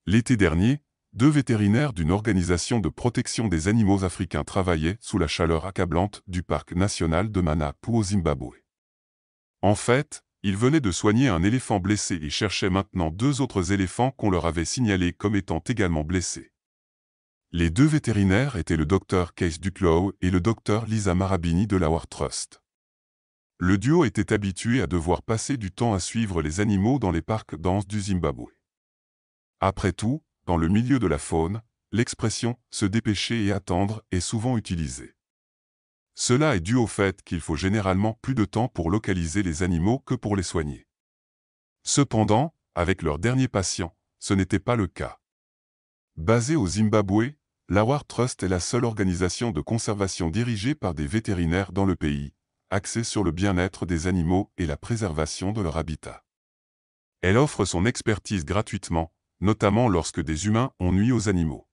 L'été dernier, deux vétérinaires d'une organisation de protection des animaux africains travaillaient sous la chaleur accablante du parc national de Manapu au Zimbabwe. En fait, ils venaient de soigner un éléphant blessé et cherchaient maintenant deux autres éléphants qu'on leur avait signalés comme étant également blessés. Les deux vétérinaires étaient le docteur Case Duclos et le docteur Lisa Marabini de l'Awar Trust. Le duo était habitué à devoir passer du temps à suivre les animaux dans les parcs denses du Zimbabwe. Après tout, dans le milieu de la faune, l'expression « se dépêcher et attendre » est souvent utilisée. Cela est dû au fait qu'il faut généralement plus de temps pour localiser les animaux que pour les soigner. Cependant, avec leur dernier patient, ce n'était pas le cas. Basée au Zimbabwe, l'Awar Trust est la seule organisation de conservation dirigée par des vétérinaires dans le pays, axée sur le bien-être des animaux et la préservation de leur habitat. Elle offre son expertise gratuitement, notamment lorsque des humains ont nui aux animaux.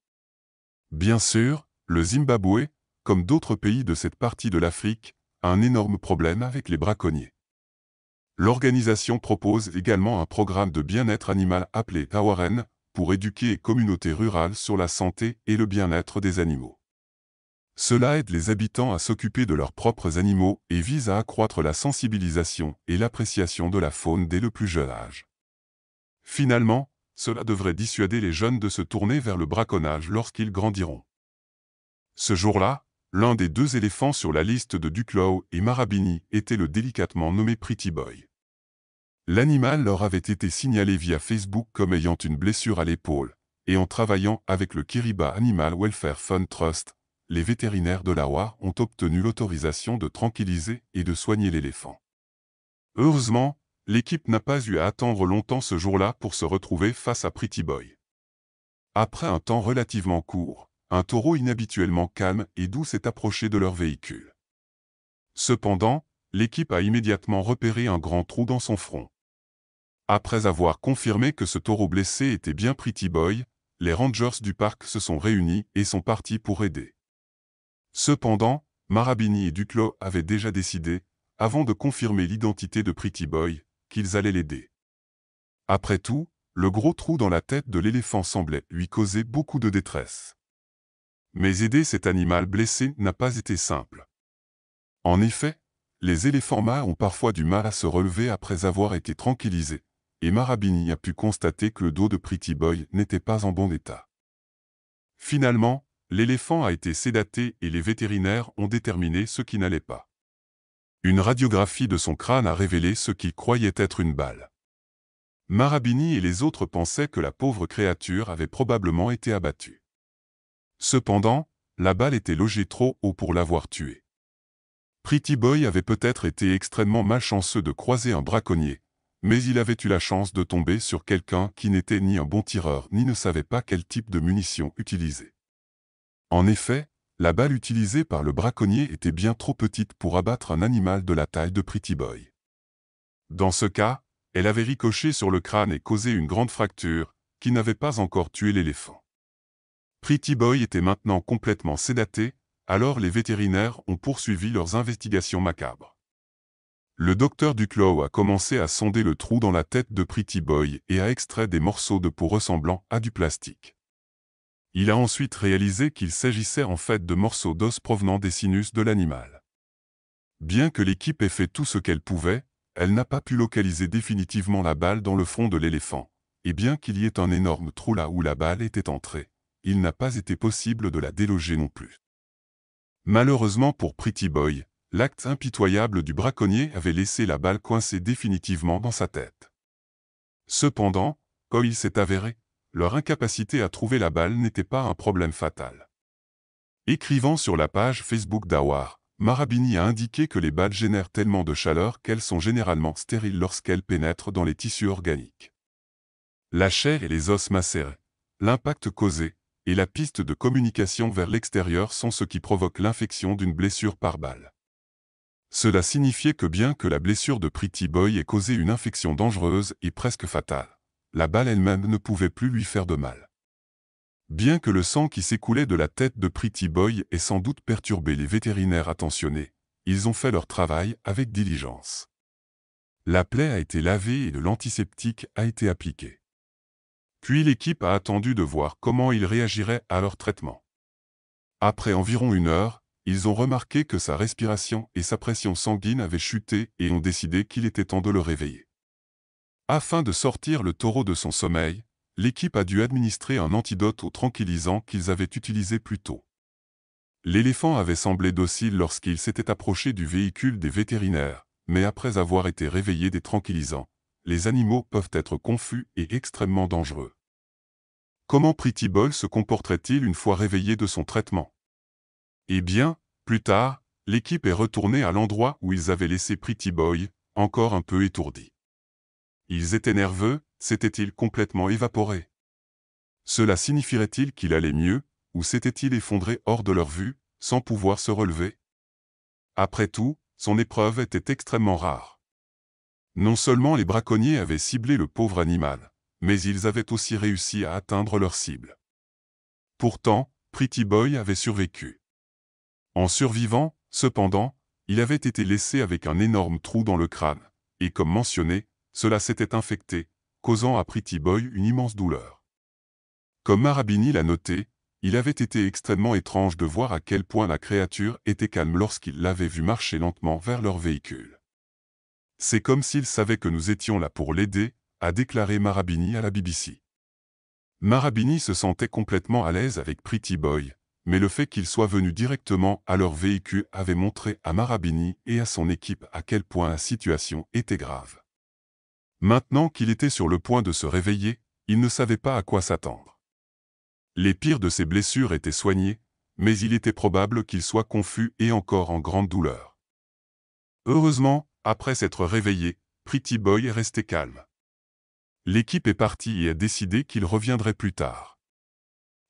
Bien sûr, le Zimbabwe, comme d'autres pays de cette partie de l'Afrique, a un énorme problème avec les braconniers. L'organisation propose également un programme de bien-être animal appelé Tawaren pour éduquer les communautés rurales sur la santé et le bien-être des animaux. Cela aide les habitants à s'occuper de leurs propres animaux et vise à accroître la sensibilisation et l'appréciation de la faune dès le plus jeune âge. Finalement, cela devrait dissuader les jeunes de se tourner vers le braconnage lorsqu'ils grandiront. Ce jour-là, l'un des deux éléphants sur la liste de Duclos et Marabini était le délicatement nommé Pretty Boy. L'animal leur avait été signalé via Facebook comme ayant une blessure à l'épaule, et en travaillant avec le Kiriba Animal Welfare Fund Trust, les vétérinaires de l'Awar ont obtenu l'autorisation de tranquilliser et de soigner l'éléphant. Heureusement, l'équipe n'a pas eu à attendre longtemps ce jour-là pour se retrouver face à Pretty Boy. Après un temps relativement court, un taureau inhabituellement calme et doux s'est approché de leur véhicule. Cependant, l'équipe a immédiatement repéré un grand trou dans son front. Après avoir confirmé que ce taureau blessé était bien Pretty Boy, les rangers du parc se sont réunis et sont partis pour aider. Cependant, Marabini et Duclos avaient déjà décidé, avant de confirmer l'identité de Pretty Boy, qu'ils allaient l'aider. Après tout, le gros trou dans la tête de l'éléphant semblait lui causer beaucoup de détresse. Mais aider cet animal blessé n'a pas été simple. En effet, les éléphants mâles ont parfois du mal à se relever après avoir été tranquillisés, et Marabini a pu constater que le dos de Pretty Boy n'était pas en bon état. Finalement, l'éléphant a été sédaté et les vétérinaires ont déterminé ce qui n'allait pas. Une radiographie de son crâne a révélé ce qu'ils croyaient être une balle. Marabini et les autres pensaient que la pauvre créature avait probablement été abattue. Cependant, la balle était logée trop haut pour l'avoir tué. Pretty Boy avait peut-être été extrêmement malchanceux de croiser un braconnier, mais il avait eu la chance de tomber sur quelqu'un qui n'était ni un bon tireur ni ne savait pas quel type de munitions utiliser. En effet, la balle utilisée par le braconnier était bien trop petite pour abattre un animal de la taille de Pretty Boy. Dans ce cas, elle avait ricoché sur le crâne et causé une grande fracture, qui n'avait pas encore tué l'éléphant. Pretty Boy était maintenant complètement sédaté, alors les vétérinaires ont poursuivi leurs investigations macabres. Le docteur Duclos a commencé à sonder le trou dans la tête de Pretty Boy et a extrait des morceaux de peau ressemblant à du plastique. Il a ensuite réalisé qu'il s'agissait en fait de morceaux d'os provenant des sinus de l'animal. Bien que l'équipe ait fait tout ce qu'elle pouvait, elle n'a pas pu localiser définitivement la balle dans le front de l'éléphant, et bien qu'il y ait un énorme trou là où la balle était entrée, il n'a pas été possible de la déloger non plus. Malheureusement pour Pretty Boy, l'acte impitoyable du braconnier avait laissé la balle coincée définitivement dans sa tête. Cependant, quand il s'est avéré, leur incapacité à trouver la balle n'était pas un problème fatal. Écrivant sur la page Facebook d'Awar, Marabini a indiqué que les balles génèrent tellement de chaleur qu'elles sont généralement stériles lorsqu'elles pénètrent dans les tissus organiques. La chair et les os macérés, l'impact causé, et la piste de communication vers l'extérieur sont ce qui provoque l'infection d'une blessure par balle. Cela signifiait que bien que la blessure de Pretty Boy ait causé une infection dangereuse et presque fatale, la balle elle-même ne pouvait plus lui faire de mal. Bien que le sang qui s'écoulait de la tête de Pretty Boy ait sans doute perturbé les vétérinaires attentionnés, ils ont fait leur travail avec diligence. La plaie a été lavée et de l'antiseptique a été appliqué. Puis l'équipe a attendu de voir comment il réagirait à leur traitement. Après environ 1 heure, ils ont remarqué que sa respiration et sa pression sanguine avaient chuté et ont décidé qu'il était temps de le réveiller. Afin de sortir le taureau de son sommeil, l'équipe a dû administrer un antidote aux tranquillisants qu'ils avaient utilisé plus tôt. L'éléphant avait semblé docile lorsqu'il s'était approché du véhicule des vétérinaires, mais après avoir été réveillé des tranquillisants, les animaux peuvent être confus et extrêmement dangereux. Comment Pretty Boy se comporterait-il une fois réveillé de son traitement? Eh bien, plus tard, l'équipe est retournée à l'endroit où ils avaient laissé Pretty Boy, encore un peu étourdi. Ils étaient nerveux, s'étaient-ils complètement évaporés? Cela signifierait-il qu'il allait mieux, ou s'était-il effondré hors de leur vue, sans pouvoir se relever? Après tout, son épreuve était extrêmement rare. Non seulement les braconniers avaient ciblé le pauvre animal, mais ils avaient aussi réussi à atteindre leur cible. Pourtant, Pretty Boy avait survécu. En survivant, cependant, il avait été laissé avec un énorme trou dans le crâne, et comme mentionné, cela s'était infecté, causant à Pretty Boy une immense douleur. Comme Marabini l'a noté, il avait été extrêmement étrange de voir à quel point la créature était calme lorsqu'il l'avait vu marcher lentement vers leur véhicule. C'est comme s'il savait que nous étions là pour l'aider, a déclaré Marabini à la BBC. Marabini se sentait complètement à l'aise avec Pretty Boy, mais le fait qu'il soit venu directement à leur véhicule avait montré à Marabini et à son équipe à quel point la situation était grave. Maintenant qu'il était sur le point de se réveiller, il ne savait pas à quoi s'attendre. Les pires de ses blessures étaient soignées, mais il était probable qu'il soit confus et encore en grande douleur. Heureusement, après s'être réveillé, Pretty Boy est resté calme. L'équipe est partie et a décidé qu'ils reviendraient plus tard.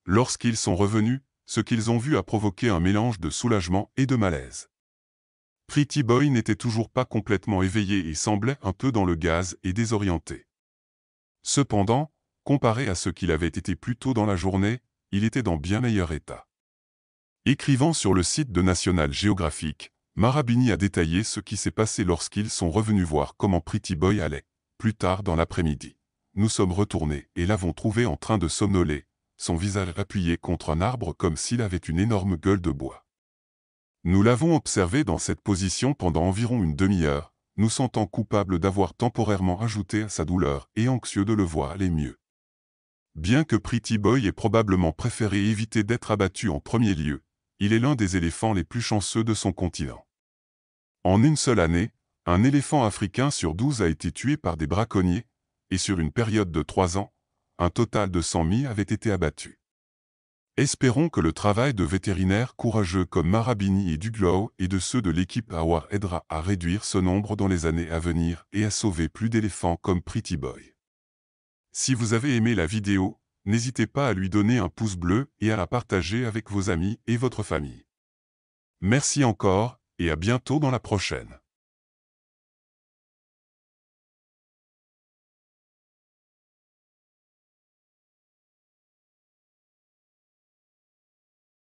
Lorsqu'ils sont revenus, ce qu'ils ont vu a provoqué un mélange de soulagement et de malaise. Pretty Boy n'était toujours pas complètement éveillé et semblait un peu dans le gaz et désorienté. Cependant, comparé à ce qu'il avait été plus tôt dans la journée, il était dans bien meilleur état. Écrivant sur le site de National Geographic, Marabini a détaillé ce qui s'est passé lorsqu'ils sont revenus voir comment Pretty Boy allait. Plus tard dans l'après-midi, nous sommes retournés et l'avons trouvé en train de somnoler, son visage appuyé contre un arbre comme s'il avait une énorme gueule de bois. Nous l'avons observé dans cette position pendant environ une demi-heure, nous sentant coupables d'avoir temporairement ajouté à sa douleur et anxieux de le voir aller mieux. Bien que Pretty Boy ait probablement préféré éviter d'être abattu en premier lieu, il est l'un des éléphants les plus chanceux de son continent. En une seule année, un éléphant africain sur 12 a été tué par des braconniers, et sur une période de 3 ans, un total de 100 000 avait été abattus. Espérons que le travail de vétérinaires courageux comme Marabini et Duglow et de ceux de l'équipe Awar aidera à réduire ce nombre dans les années à venir et à sauver plus d'éléphants comme Pretty Boy. Si vous avez aimé la vidéo, n'hésitez pas à lui donner un pouce bleu et à la partager avec vos amis et votre famille. Merci encore, et à bientôt dans la prochaine.